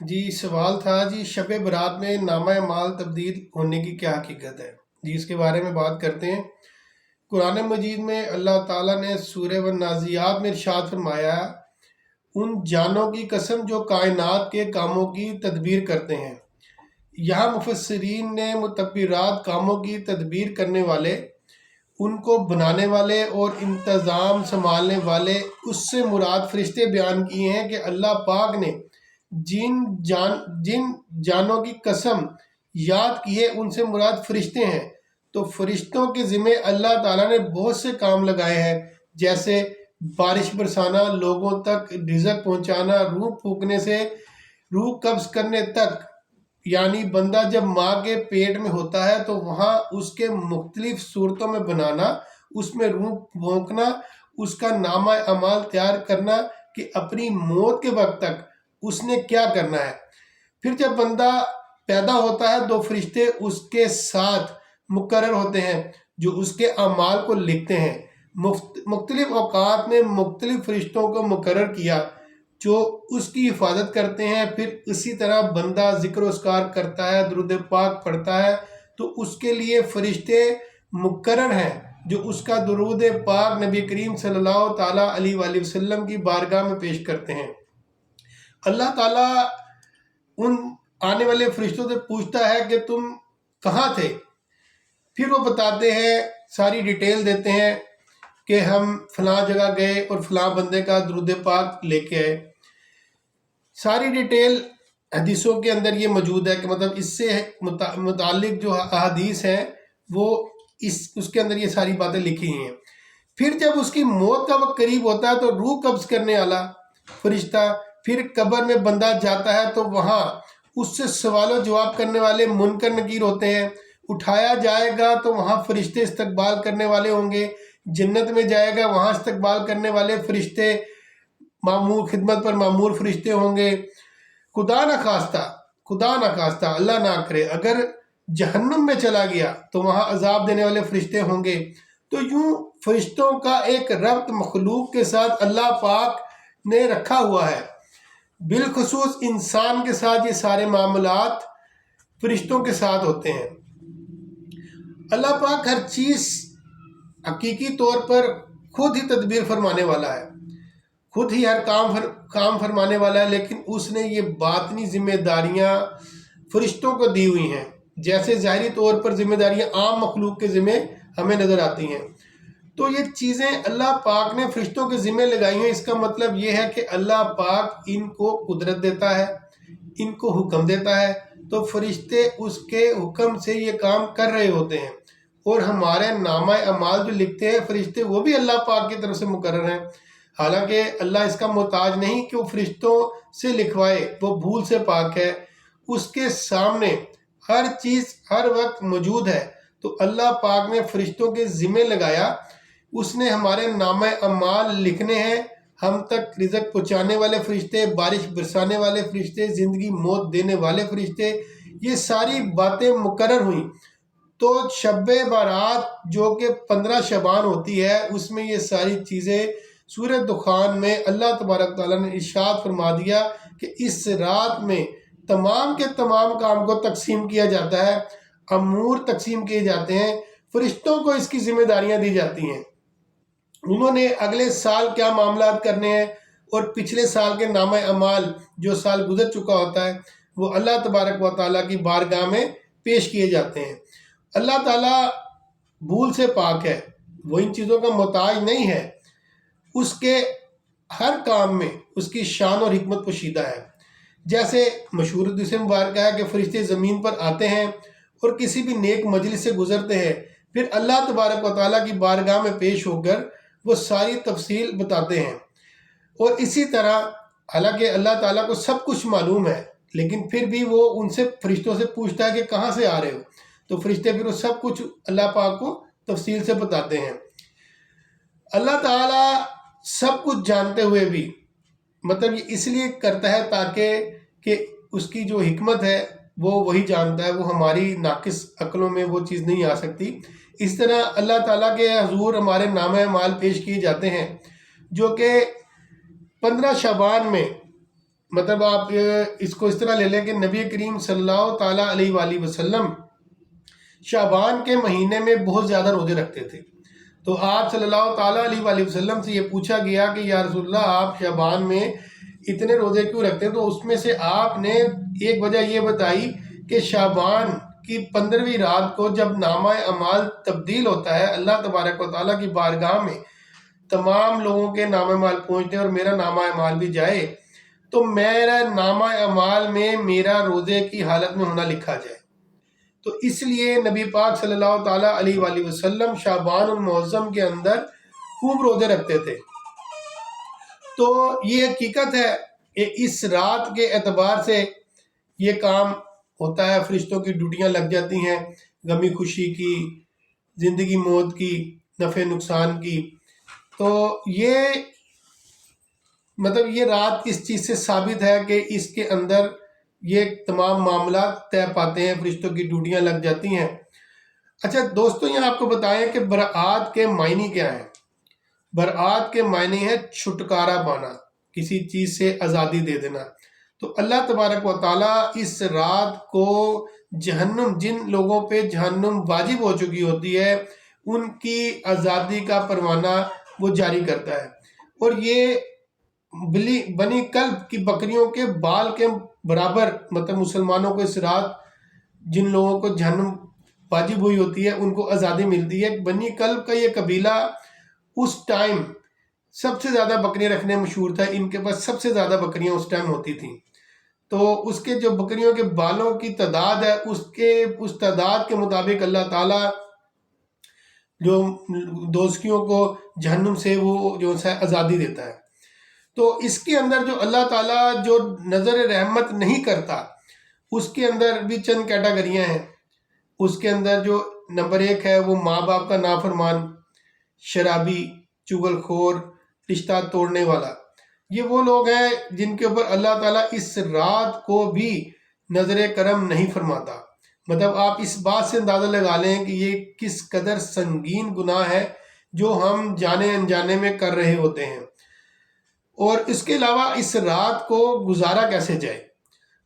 جی سوال تھا جی شب برات میں نامہ اعمال تبدیل ہونے کی کیا حقیقت ہے؟ جی اس کے بارے میں بات کرتے ہیں۔ قرآن مجید میں اللہ تعالیٰ نے سورہ والنازعات میں ارشاد فرمایا ہے، ان جانوں کی قسم جو کائنات کے کاموں کی تدبیر کرتے ہیں۔ یہاں مفسرین نے متبرات کاموں کی تدبیر کرنے والے، ان کو بنانے والے اور انتظام سنبھالنے والے اس سے مراد فرشتے بیان کیے ہیں کہ اللہ پاک نے جن جانوں کی قسم یاد کی ہے ان سے مراد فرشتے ہیں۔ تو فرشتوں کے ذمہ اللہ تعالیٰ نے بہت سے کام لگائے ہیں، جیسے بارش برسانا، لوگوں تک رزق پہنچانا، روح پھونکنے سے روح قبض کرنے تک، یعنی بندہ جب ماں کے پیٹ میں ہوتا ہے تو وہاں اس کے مختلف صورتوں میں بنانا، اس میں روح پھونکنا، اس کا نامہ اعمال تیار کرنا کہ اپنی موت کے وقت تک اس نے کیا کرنا ہے۔ پھر جب بندہ پیدا ہوتا ہے تو فرشتے اس کے ساتھ مقرر ہوتے ہیں جو اس کے اعمال کو لکھتے ہیں۔ مختلف اوقات میں مختلف فرشتوں کو مقرر کیا جو اس کی حفاظت کرتے ہیں۔ پھر اسی طرح بندہ ذکر و اذکار کرتا ہے، درود پاک پڑھتا ہے تو اس کے لیے فرشتے مقرر ہیں جو اس کا درود پاک نبی کریم صلی اللہ تعالیٰ علیہ وآلہ وسلم کی بارگاہ میں پیش کرتے ہیں۔ اللہ تعالیٰ ان آنے والے فرشتوں سے پوچھتا ہے کہ تم کہاں تھے؟ پھر وہ بتاتے ہیں، ساری ڈیٹیل دیتے ہیں کہ ہم فلاں جگہ گئے اور فلاں بندے کا درود پاک لے کے آئے۔ ساری ڈیٹیل حدیثوں کے اندر یہ موجود ہے کہ مطلب اس سے متعلق جو احادیث ہیں وہ اس کے اندر یہ ساری باتیں لکھی ہیں۔ پھر جب اس کی موت کا وقت قریب ہوتا ہے تو روح قبض کرنے والا فرشتہ پھر قبر میں بندہ جاتا ہے تو وہاں اس سے سوال و جواب کرنے والے منکر نکیر ہوتے ہیں۔ اٹھایا جائے گا تو وہاں فرشتے استقبال کرنے والے ہوں گے، جنت میں جائے گا وہاں استقبال کرنے والے فرشتے، معمور خدمت پر معمور فرشتے ہوں گے۔ خدا نہ خواستہ اللہ نہ کرے اگر جہنم میں چلا گیا تو وہاں عذاب دینے والے فرشتے ہوں گے۔ تو یوں فرشتوں کا ایک ربط مخلوق کے ساتھ اللہ پاک نے رکھا ہوا ہے۔ بالخصوص انسان کے ساتھ یہ سارے معاملات فرشتوں کے ساتھ ہوتے ہیں۔ اللہ پاک ہر چیز حقیقی طور پر خود ہی تدبیر فرمانے والا ہے، خود ہی ہر کام فرمانے والا ہے، لیکن اس نے یہ باطنی ذمہ داریاں فرشتوں کو دی ہوئی ہیں، جیسے ظاہری طور پر ذمہ داریاں عام مخلوق کے ذمہ ہمیں نظر آتی ہیں۔ تو یہ چیزیں اللہ پاک نے فرشتوں کے ذمہ لگائی ہیں۔ اس کا مطلب یہ ہے کہ اللہ پاک ان کو قدرت دیتا ہے، ان کو حکم دیتا ہے، تو فرشتے اس کے حکم سے یہ کام کر رہے ہوتے ہیں۔ اور ہمارے نامہ اعمال جو لکھتے ہیں فرشتے وہ بھی اللہ پاک کی طرف سے مقرر ہیں، حالانکہ اللہ اس کا محتاج نہیں کہ وہ فرشتوں سے لکھوائے، وہ بھول سے پاک ہے، اس کے سامنے ہر چیز ہر وقت موجود ہے۔ تو اللہ پاک نے فرشتوں کے ذمہ لگایا، اس نے ہمارے نامہ اعمال لکھنے ہیں، ہم تک رزق پہنچانے والے فرشتے، بارش برسانے والے فرشتے، زندگی موت دینے والے فرشتے، یہ ساری باتیں مقرر ہوئیں۔ تو شب بارات جو کہ 15 شعبان ہوتی ہے، اس میں یہ ساری چیزیں سورہ دخان میں اللہ تبارک تعالیٰ نے ارشاد فرما دیا کہ اس رات میں تمام کے تمام کام کو تقسیم کیا جاتا ہے، امور تقسیم کیے جاتے ہیں، فرشتوں کو اس کی ذمہ داریاں دی جاتی ہیں۔ انہوں نے اگلے سال کیا معاملات کرنے ہیں اور پچھلے سال کے نامہ اعمال جو سال گزر چکا ہوتا ہے وہ اللہ تبارک و تعالیٰ کی بارگاہ میں پیش کیے جاتے ہیں۔ اللہ تعالیٰ بھول سے پاک ہے، وہ ان چیزوں کا محتاج نہیں ہے، اس کے ہر کام میں اس کی شان اور حکمت پوشیدہ ہے۔ جیسے مشہور حدیث مبارکہ ہے کہ فرشتے زمین پر آتے ہیں اور کسی بھی نیک مجلس سے گزرتے ہیں، پھر اللہ تبارک و تعالیٰ کی بارگاہ میں پیش ہو کر وہ ساری تفصیل بتاتے ہیں۔ اور اسی طرح حالانکہ اللہ تعالیٰ کو سب کچھ معلوم ہے، لیکن پھر بھی وہ ان سے فرشتوں سے پوچھتا ہے کہ کہاں سے آ رہے ہو، تو فرشتے پھر وہ سب کچھ اللہ پاک کو تفصیل سے بتاتے ہیں۔ اللہ تعالیٰ سب کچھ جانتے ہوئے بھی مطلب یہ اس لیے کرتا ہے تاکہ کہ اس کی جو حکمت ہے وہ وہی جانتا ہے، وہ ہماری ناقص عقلوں میں وہ چیز نہیں آ سکتی۔ اس طرح اللہ تعالیٰ کے حضور ہمارے نامہ اعمال پیش کیے جاتے ہیں جو کہ 15 شعبان میں مطلب آپ اس کو اس طرح لے لیں کہ نبی کریم صلی اللہ تعالیٰ علیہ وآلہ وسلم شعبان کے مہینے میں بہت زیادہ روزے رکھتے تھے. تو آپ صلی اللہ تعالیٰ علیہ وآلہ وسلم سے یہ پوچھا گیا کہ یا رسول اللہ آپ شعبان میں اتنے روزے کیوں رکھتے ہیں؟ تو اس میں سے آپ نے ایک وجہ یہ بتائی کہ شعبان کی 15ویں رات کو جب نامہ اعمال تبدیل ہوتا ہے اللہ تبارک و تعالیٰ کی بارگاہ میں تمام لوگوں کے نامہ اعمال پہنچتے ہیں اور میرا نامہ اعمال بھی جائے تو میرا نامہ اعمال میں میرا روزے کی حالت میں ہونا لکھا جائے. تو اس لیے نبی پاک صلی اللہ تعالیٰ علیہ وآلہ وسلم شعبان المعظم کے اندر خوب روزے رکھتے تھے. تو یہ حقیقت ہے کہ اس رات کے اعتبار سے یہ کام ہوتا ہے، فرشتوں کی ڈیوٹیاں لگ جاتی ہیں، غمی خوشی کی، زندگی موت کی، نفع نقصان کی. تو یہ مطلب یہ رات اس چیز سے ثابت ہے کہ اس کے اندر یہ تمام معاملات طے پاتے ہیں، فرشتوں کی ڈیوٹیاں لگ جاتی ہیں. اچھا دوستو، یہاں آپ کو بتائیں کہ برآت کے معنی کیا ہیں. برآت کے معنی ہے چھٹکارا پانا، کسی چیز سے آزادی دے دینا. تو اللہ تبارک و تعالیٰ اس رات کو جہنم، جن لوگوں پہ جہنم واجب ہو چکی ہوتی ہے، ان کی آزادی کا پروانہ وہ جاری کرتا ہے. اور یہ بنی کلب کی بکریوں کے بال کے برابر، مطلب مسلمانوں کو اس رات جن لوگوں کو جہنم واجب ہوئی ہوتی ہے ان کو آزادی ملتی ہے. بنی کلب کا یہ قبیلہ اس ٹائم سب سے زیادہ بکریاں رکھنے مشہور تھا، ان کے پاس سب سے زیادہ بکریاں اس ٹائم ہوتی تھیں. تو اس کے جو بکریوں کے بالوں کی تعداد ہے اس تعداد کے مطابق اللہ تعالیٰ جو دوزخیوں کو جہنم سے وہ جو ہے آزادی دیتا ہے. تو اس کے اندر جو اللہ تعالیٰ جو نظر رحمت نہیں کرتا، اس کے اندر بھی چند کیٹاگریاں ہیں. اس کے اندر جو نمبر 1 ہے وہ ماں باپ کا نافرمان، شرابی، چغل خور، رشتہ توڑنے والا. یہ وہ لوگ ہیں جن کے اوپر اللہ تعالیٰ اس رات کو بھی نظر کرم نہیں فرماتا. مطلب آپ اس بات سے اندازہ لگا لیں کہ یہ کس قدر سنگین گناہ ہے جو ہم جانے انجانے میں کر رہے ہوتے ہیں. اور اس کے علاوہ اس رات کو گزارا کیسے جائے،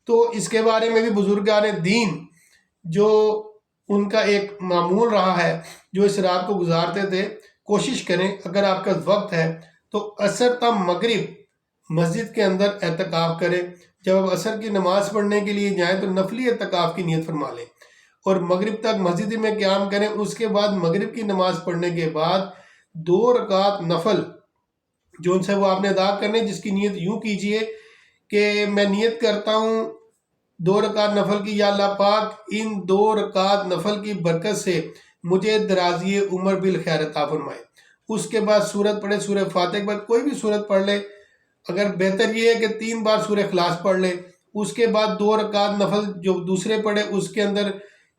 تو اس کے بارے میں بھی بزرگان دین جو ان کا ایک معمول رہا ہے جو اس رات کو گزارتے تھے. کوشش کریں اگر آپ کا وقت ہے تو عصر تا مغرب مسجد کے اندر اعتکاف کریں. جب آپ عصر کی نماز پڑھنے کے لیے جائیں تو نفلی اعتکاف کی نیت فرما لیں اور مغرب تک مسجد میں قیام کریں. اس کے بعد مغرب کی نماز پڑھنے کے بعد 2 رکعت نفل جو ان سے وہ آپ نے ادا کرنے، جس کی نیت یوں کیجئے کہ میں نیت کرتا ہوں 2 رکعت نفل کی، یا اللہ پاک ان 2 رکعت نفل کی برکت سے مجھے درازی عمر بالخیر عطا فرمائے. اس کے بعد سورت پڑھے، سورہ فاتحہ کے بعد کوئی بھی سورت پڑھ لے. اگر بہتر یہ ہے کہ 3 بار سورہ اخلاص پڑھ لے. اس کے بعد 2 رکعت نفل جو دوسرے پڑھے اس کے اندر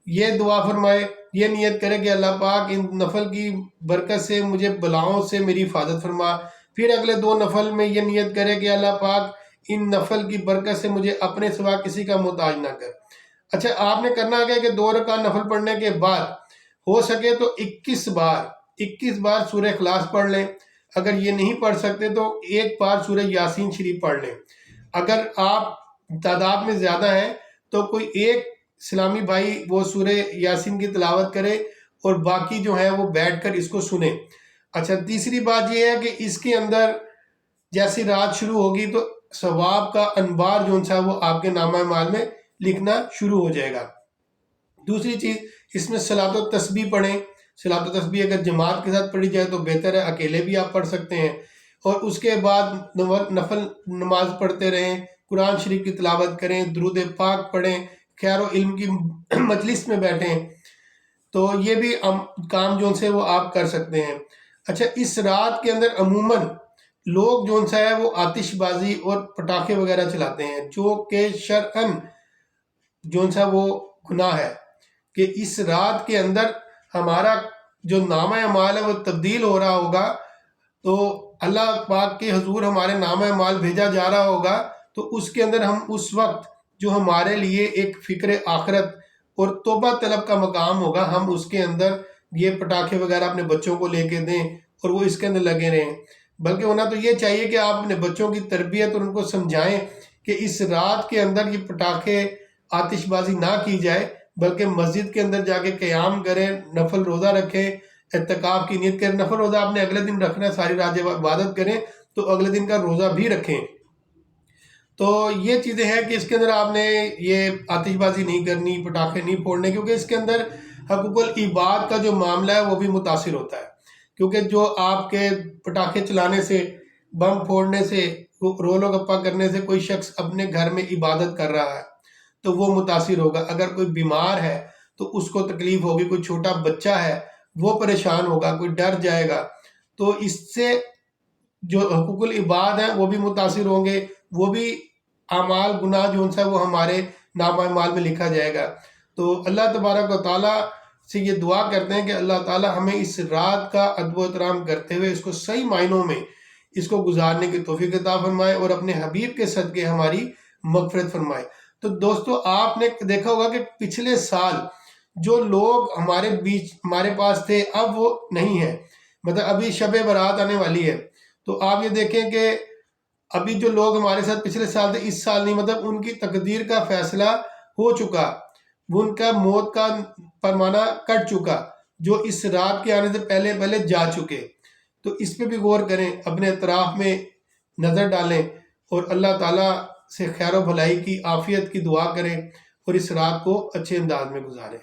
یہ دعا فرمائے، یہ نیت کرے کہ اللہ پاک ان نفل کی برکت سے مجھے بلاؤں سے میری حفاظت فرما. پھر اگلے 2 نفل میں یہ نیت کرے کہ اللہ پاک ان نفل کی برکت سے مجھے اپنے سوا کسی کا محتاج نہ کر. اچھا آپ نے کرنا کیا کہ 2 رکعت نفل پڑھنے کے بعد ہو سکے تو 21 بار سورہ اخلاص پڑھ لیں. اگر یہ نہیں پڑھ سکتے تو 1 بار سورہ یاسین شریف پڑھ لیں. اگر آپ تعداد میں زیادہ ہیں تو کوئی ایک اسلامی بھائی وہ سورہ یاسین کی تلاوت کرے اور باقی جو ہیں وہ بیٹھ کر اس کو سنیں. اچھا تیسری بات یہ ہے کہ اس کے اندر جیسی رات شروع ہوگی تو ثواب کا انبار جو ہے وہ آپ کے نامہ اعمال میں لکھنا شروع ہو جائے گا. دوسری چیز اس میں صلاۃ و تسبیح پڑھیں. صلاۃ و تسبیح اگر جماعت کے ساتھ پڑھی جائے تو بہتر ہے، اکیلے بھی آپ پڑھ سکتے ہیں. اور اس کے بعد نفل نماز پڑھتے رہیں، قرآن شریف کی تلاوت کریں، درود پاک پڑھیں، خیر و علم کی مجلس میں بیٹھیں. تو یہ بھی کام جو سے وہ آپ کر سکتے ہیں. اچھا اس رات کے اندر عموماً لوگ جو ہے وہ آتش بازی اور پٹاخے وغیرہ چلاتے ہیں جو کہ شرعاً جو ہے وہ گناہ ہے. کہ اس رات کے اندر ہمارا جو نامہ اعمال ہے وہ تبدیل ہو رہا ہوگا، تو اللہ پاک کے حضور ہمارے نامہ اعمال بھیجا جا رہا ہوگا، تو اس کے اندر ہم اس وقت جو ہمارے لیے ایک فکر آخرت اور توبہ طلب کا مقام ہوگا، ہم اس کے اندر یہ پٹاخے وغیرہ اپنے بچوں کو لے کے دیں اور وہ اس کے اندر لگے رہیں. بلکہ ہونا تو یہ چاہیے کہ آپ اپنے بچوں کی تربیت اور ان کو سمجھائیں کہ اس رات کے اندر یہ پٹاخے آتش بازی نہ کی جائے، بلکہ مسجد کے اندر جا کے قیام کریں، نفل روزہ رکھیں، اعتکاف کی نیت کریں۔ نفل روزہ آپ نے اگلے دن رکھنا ہے، ساری رات جب عبادت کریں تو اگلے دن کا روزہ بھی رکھیں۔ تو یہ چیزیں ہیں کہ اس کے اندر آپ نے یہ آتش بازی نہیں کرنی، پٹاخے نہیں پھوڑنے، کیونکہ اس کے اندر حقوق العباد کا جو معاملہ ہے وہ بھی متاثر ہوتا ہے، کیونکہ جو آپ کے پٹاخے چلانے سے، بم پھوڑنے سے، رول و گپا کرنے سے کوئی شخص اپنے گھر میں عبادت کر رہا ہے تو وہ متاثر ہوگا۔ اگر کوئی بیمار ہے تو اس کو تکلیف ہوگی، کوئی چھوٹا بچہ ہے وہ پریشان ہوگا، کوئی ڈر جائے گا، تو اس سے جو حقوق العباد ہیں وہ بھی متاثر ہوں گے، وہ بھی اعمال گناہ جو ان سے وہ ہمارے نامہ اعمال میں لکھا جائے گا۔ تو اللہ تبارک و تعالیٰ سے یہ دعا کرتے ہیں کہ اللہ تعالیٰ ہمیں اس رات کا ادب و احترام کرتے ہوئے اس کو صحیح معنوں میں اس کو گزارنے کی توفیق عطا فرمائے اور اپنے حبیب کے صدقے ہماری مغفرت فرمائے۔ تو دوستو آپ نے دیکھا ہوگا کہ پچھلے سال جو لوگ ہمارے بیچ ہمارے پاس تھے اب وہ نہیں ہیں، مطلب ابھی شب برات آنے والی ہے، تو آپ یہ دیکھیں کہ ابھی جو لوگ ہمارے ساتھ پچھلے سال تھے اس سال نہیں، مطلب ان کی تقدیر کا فیصلہ ہو چکا، ان کا موت کا فرمانہ کٹ چکا، جو اس رات کے آنے سے پہلے پہلے جا چکے۔ تو اس پہ بھی غور کریں، اپنے اطراف میں نظر ڈالیں اور اللہ تعالیٰ سے خیر و بھلائی کی، عافیت کی دعا کریں اور اس رات کو اچھے انداز میں گزاریں۔